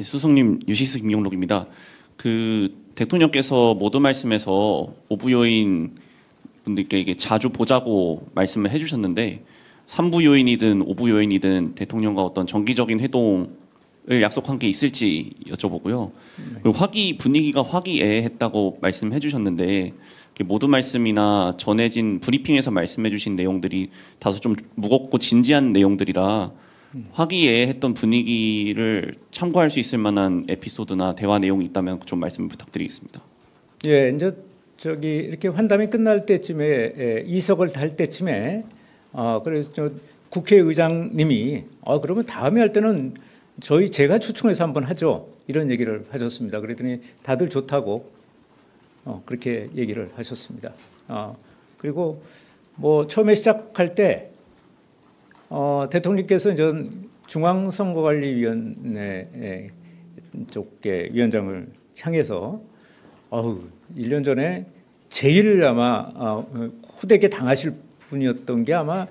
수석님, 유시스 김용록입니다. 대통령께서 모두 말씀에서 오부 요인 분들께 이게 자주 보자고 말씀을 해주셨는데 3부 요인이든 5부 요인이든 대통령과 어떤 정기적인 회동을 약속한 게 있을지 여쭤보고요. 그리고 분위기가 화기애애했다고 말씀해 주셨는데 모두 말씀이나 전해진 브리핑에서 말씀해 주신 내용들이 다소 좀 무겁고 진지한 내용들이라 화기애애했던 분위기를 참고할 수 있을 만한 에피소드나 대화 내용이 있다면 좀 말씀 부탁드리겠습니다. 예, 이제 이렇게 환담이 끝날 때쯤에 이석을 달 때쯤에 그래서 국회의장님이 그러면 다음에 할 때는 제가 초청해서 한번 하죠, 이런 얘기를 하셨습니다. 그랬더니 다들 좋다고 그렇게 얘기를 하셨습니다. 그리고 뭐 처음에 시작할 때 대통령께서 중앙선거관리위원회 쪽에 위원장을 향해서 1년 전에 제일 아마 호되게 당하실 분이었던 게 아마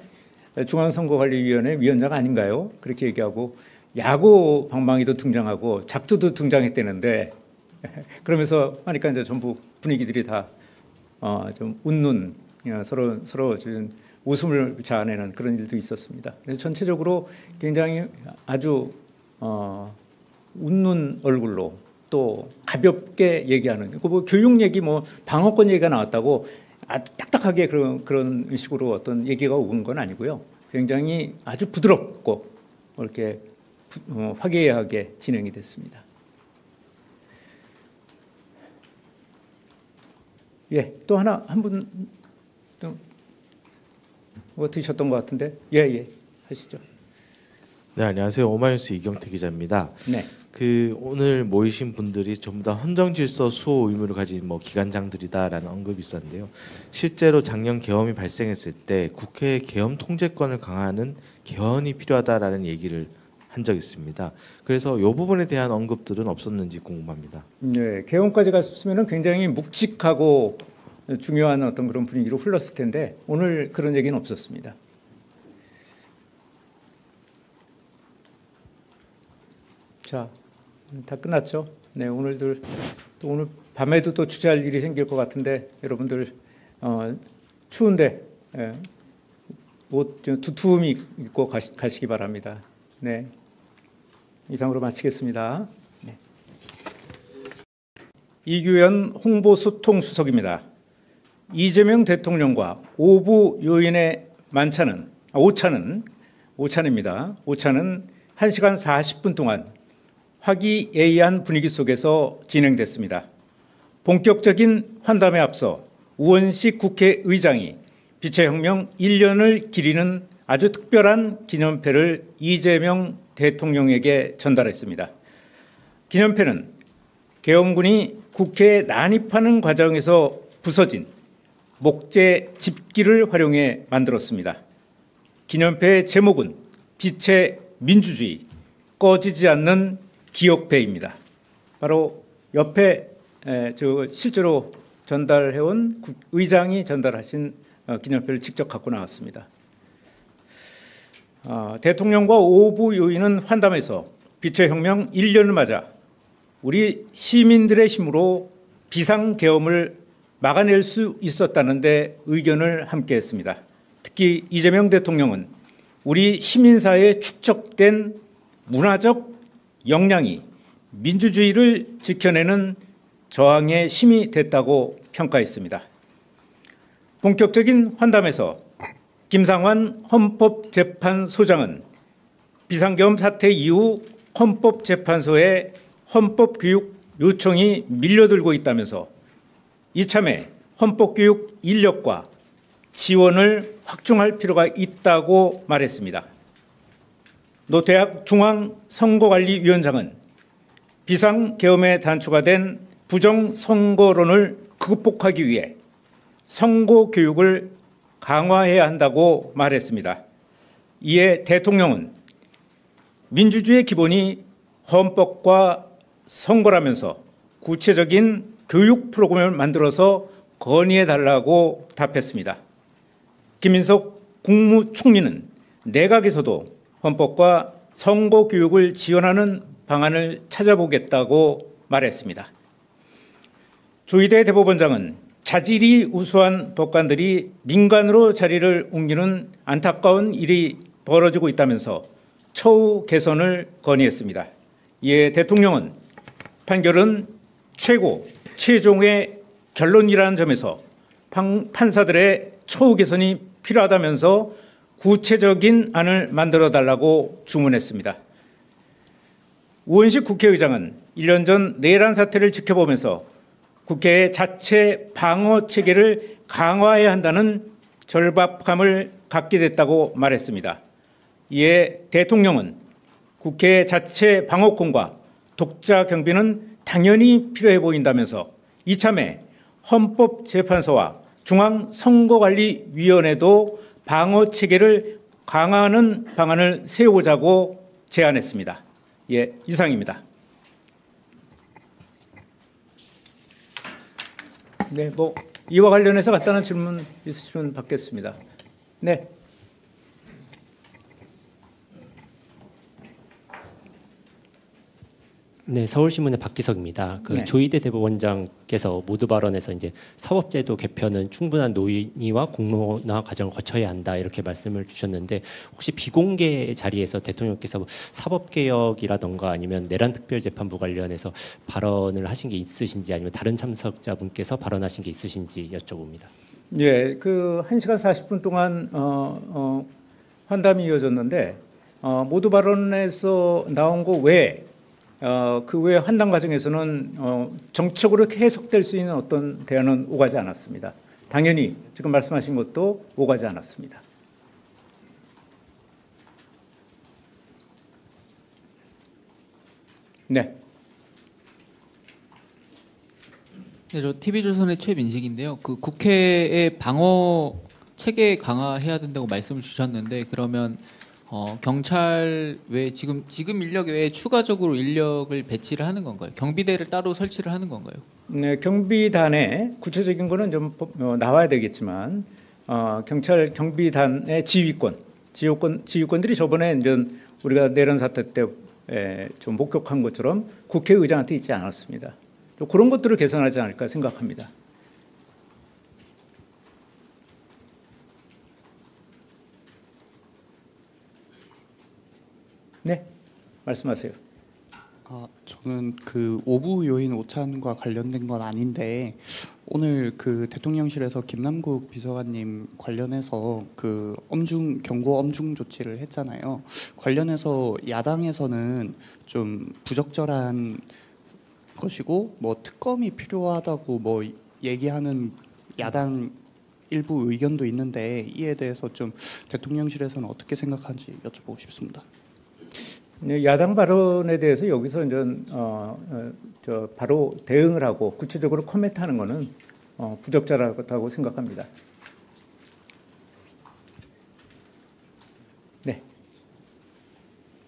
중앙선거관리위원회 위원장 아닌가요? 그렇게 얘기하고 야구 방망이도 등장하고 작두도 등장했다는데 그러면서 하니까 이제 전부 분위기들이 다 좀 웃는, 서로 좀 웃음을 자아내는 그런 일도 있었습니다. 그래서 전체적으로 굉장히 아주 웃는 얼굴로 또 가볍게 얘기하는, 뭐 교육 얘기, 뭐 방어권 얘기가 나왔다고 딱딱하게 그런 식으로 어떤 얘기가 오는 건 아니고요. 굉장히 아주 부드럽고 이렇게 화기애애하게 진행이 됐습니다. 예, 또 한 분 뭐 드셨던 것 같은데, 예, 하시죠. 네, 안녕하세요. 오마이뉴스 이경태 기자입니다. 네. 오늘 모이신 분들이 전부 다 헌정질서 수호 의무를 가진 기관장들이다라는 언급이 있었는데요. 실제로 작년 계엄이 발생했을 때 국회의 계엄 통제권을 강화하는 개헌이 필요하다라는 얘기를 한 적이 있습니다. 그래서 이 부분에 대한 언급들은 없었는지 궁금합니다. 네, 계엄까지 갔으면 굉장히 묵직하고 중요한 어떤 그런 분위기로 흘렀을 텐데 오늘 그런 얘기는 없었습니다. 자, 다 끝났죠? 네, 오늘 밤에도 또 취재할 일이 생길 것 같은데 여러분들 추운데 옷 두툼히 입고 가시기 바랍니다. 네, 이상으로 마치겠습니다. 네. 이규현 홍보소통수석입니다. 이재명 대통령과 오부 요인의 오차는 1시간 40분 동안 화기애애한 분위기 속에서 진행됐습니다. 본격적인 환담에 앞서 우원식 국회의장이 빛의 혁명 1년을 기리는 아주 특별한 기념패를 이재명 대통령에게 전달했습니다. 기념패는 계엄군이 국회에 난입하는 과정에서 부서진 목재 집기를 활용해 만들었습니다. 기념패의 제목은 빛의 민주주의, 꺼지지 않는 기억패입니다. 바로 옆에 실제로 전달해온 의장이 전달하신 기념패를 직접 갖고 나왔습니다. 대통령과 오부 요인은 환담에서 빛의 혁명 1년을 맞아 우리 시민들의 힘으로 비상계엄을 막아낼 수 있었다는 데 의견을 함께했습니다. 특히 이재명 대통령은 우리 시민사회에 축적된 문화적 역량이 민주주의를 지켜내는 저항의 힘이 됐다고 평가했습니다. 본격적인 환담에서 김상환 헌법재판소장은 비상계엄 사태 이후 헌법재판소에 헌법교육 요청이 밀려들고 있다면서 이참에 헌법교육 인력과 지원을 확충할 필요가 있다고 말했습니다. 노태학 중앙선거관리위원장은 비상계엄에 단초가 된 부정선거론을 극복하기 위해 선거교육을 강화해야 한다고 말했습니다. 이에 대통령은 민주주의의 기본이 헌법과 선거라면서 구체적인 교육 프로그램을 만들어서 건의해달라고 답했습니다. 김민석 국무총리는 내각에서도 헌법과 선거교육을 지원하는 방안을 찾아보겠다고 말했습니다. 조희대 대법원장은 자질이 우수한 법관들이 민간으로 자리를 옮기는 안타까운 일이 벌어지고 있다면서 처우 개선을 건의했습니다. 이에 대통령은 판결은 최종의 결론이라는 점에서 판사들의 처우 개선이 필요하다면서 구체적인 안을 만들어달라고 주문했습니다. 우원식 국회의장은 1년 전 내란 사태를 지켜보면서 국회의 자체 방어 체계를 강화해야 한다는 절박함을 갖게 됐다고 말했습니다. 이에 대통령은 국회 자체 방어권과 독자 경비는 당연히 필요해 보인다면서 이참에 헌법재판소와 중앙선거관리위원회도 방어 체계를 강화하는 방안을 세우자고 제안했습니다. 예, 이상입니다. 네, 이와 관련해서 간단한 질문 있으시면 받겠습니다. 네. 네, 서울신문의 박기석입니다. 네. 조희대 대법원장께서 모두 발언에서 이제 사법제도 개편은 충분한 논의와 공론화 과정을 거쳐야 한다 이렇게 말씀을 주셨는데 혹시 비공개 자리에서 대통령께서 사법개혁이라던가 아니면 내란특별재판부 관련해서 발언을 하신 게 있으신지 아니면 다른 참석자분께서 발언하신 게 있으신지 여쭤봅니다. 예, 그 1시간 40분 동안 환담이 이어졌는데 모두 발언에서 나온 거 외에 그 외 환담 과정에서는 정책으로 해석될 수 있는 어떤 대안은 오가지 않았습니다. 당연히 지금 말씀하신 것도 오가지 않았습니다. 네. 네, 저 TV조선의 최민식인데요. 그 국회의 방어 체계 강화해야 된다고 말씀을 주셨는데 그러면 경찰 외 지금 인력 외에 추가적으로 인력을 배치를 하는 건가요? 경비대를 따로 설치를 하는 건가요? 네, 경비단에 구체적인 거는 좀 나와야 되겠지만 경찰 경비단의 지휘권들이 저번에 이제 우리가 내란 사태 때 좀 목격한 것처럼 국회의장한테 있지 않았습니다. 좀 그런 것들을 개선하지 않을까 생각합니다. 네, 말씀하세요. 저는 그 오부 요인 오찬과 관련된 건 아닌데 오늘 그 대통령실에서 김남국 비서관님 관련해서 그 경고 엄중 조치를 했잖아요. 관련해서 야당에서는 좀 부적절한 것이고 뭐 특검이 필요하다고 뭐 얘기하는 야당 일부 의견도 있는데 이에 대해서 좀 대통령실에서는 어떻게 생각하는지 여쭤보고 싶습니다. 야당 발언에 대해서 여기서 이제 바로 대응을 하고 구체적으로 코멘트하는 것은 부적절하다고 생각합니다. 네,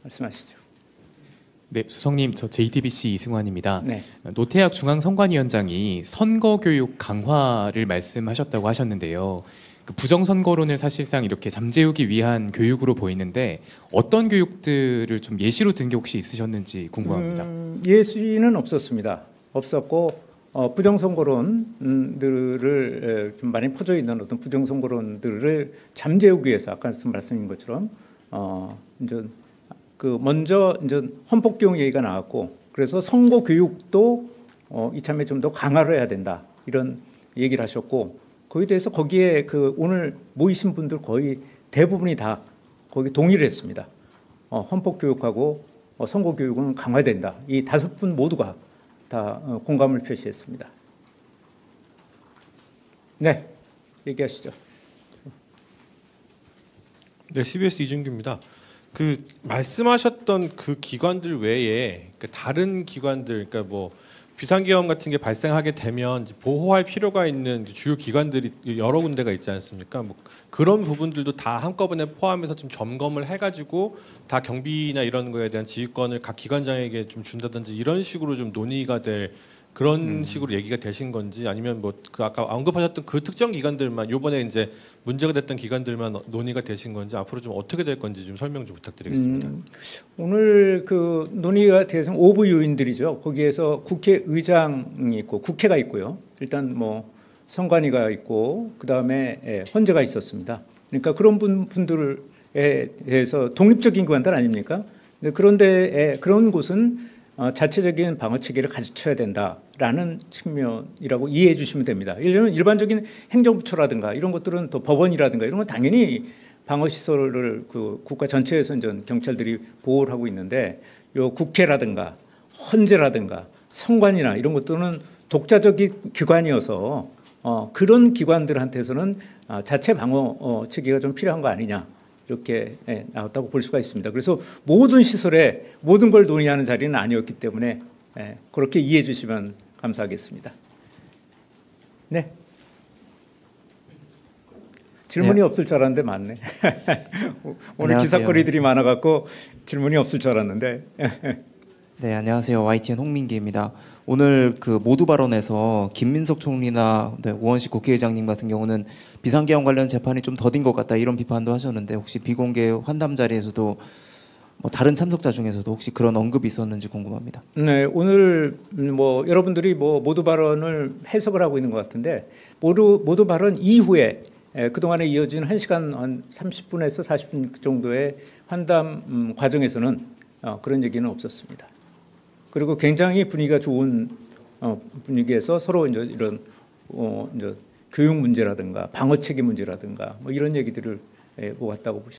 말씀하시죠. 네, 수석님, 저 JTBC 이승환입니다. 네. 노태학 중앙선관위원장이 선거교육 강화를 말씀하셨다고 하셨는데요. 그 부정선거론을 사실상 이렇게 잠재우기 위한 교육으로 보이는데 어떤 교육들을 좀 예시로 든 게 혹시 있으셨는지 궁금합니다. 예시는 없었고 부정선거론들을 좀 많이 퍼져 있는 어떤 부정선거론들을 잠재우기 위해서 아까 말씀인 것처럼 이제 먼저 이제 헌법개혁 얘기가 나왔고 그래서 선거 교육도 이참에 좀 더 강화를 해야 된다 이런 얘기를 하셨고. 거기에 대해서 거기에 오늘 모이신 분들 거의 대부분이 다 거기 동의를 했습니다. 헌법 교육하고 선거 교육은 강화된다. 이 5분 모두가 다 공감을 표시했습니다. 네, 얘기하시죠. 네, CBS 이준규입니다. 그 말씀하셨던 그 기관들 외에 다른 기관들, 그러니까 뭐 비상계엄 같은 게 발생하게 되면 보호할 필요가 있는 주요 기관들이 여러 군데가 있지 않습니까? 뭐 그런 부분들도 다 한꺼번에 포함해서 좀 점검을 해가지고 다 경비나 이런 거에 대한 지휘권을 각 기관장에게 좀 준다든지 이런 식으로 좀 논의가 될 그런 식으로 얘기가 되신 건지 아니면 뭐 그 아까 언급하셨던 그 특정 기관들만 요번에 이제 문제가 됐던 기관들만 논의가 되신 건지 앞으로 좀 어떻게 될 건지 좀 설명 좀 부탁드리겠습니다. 오늘 그 논의가 돼서 5부 요인들이죠. 거기에서 국회의장이 있고 국회가 있고요. 일단 뭐 선관위가 있고 그다음에 헌재가 있었습니다. 그러니까 그런 분들에 대해서 독립적인 기관들 아닙니까? 그런데 그런 곳은 자체적인 방어 체계를 갖춰야 된다라는 측면이라고 이해해 주시면 됩니다. 예를 들면 일반적인 행정부처라든가 이런 것들은 또 법원이라든가 이런 건 당연히 방어 시설을 그 국가 전체에서 이제 경찰들이 보호를 하고 있는데 요 국회라든가 헌재라든가 선관이나 이런 것들은 독자적인 기관이어서 그런 기관들한테서는 자체 방어 체계가 좀 필요한 거 아니냐. 이렇게 나왔다고 볼 수가 있습니다. 그래서 모든 시설에 모든 걸 논의하는 자리는 아니었기 때문에 그렇게 이해해 주시면 감사하겠습니다. 네. 질문이 없을 줄 알았는데 많네. 오늘 안녕하세요. 기사거리들이 많아갖고 질문이 없을 줄 알았는데. 네, 안녕하세요. YTN 홍민기입니다. 오늘 그 모두 발언에서 김민석 총리나 우원식 국회의장님 같은 경우는 비상계엄 관련 재판이 좀 더딘 것 같다 이런 비판도 하셨는데 혹시 비공개 환담 자리에서도 뭐 다른 참석자 중에서도 혹시 그런 언급이 있었는지 궁금합니다. 네, 오늘 뭐 여러분들이 뭐 모두 발언을 해석을 하고 있는 것 같은데 모두 발언 이후에 그동안에 이어진 1시간 한 30분에서 40분 정도의 환담 과정에서는 그런 얘기는 없었습니다. 그리고 굉장히 분위기가 좋은 분위기에서 서로 이제 이런 이제 교육 문제라든가 방어 체계 문제라든가 뭐 이런 얘기들을 모았다고 보십니다.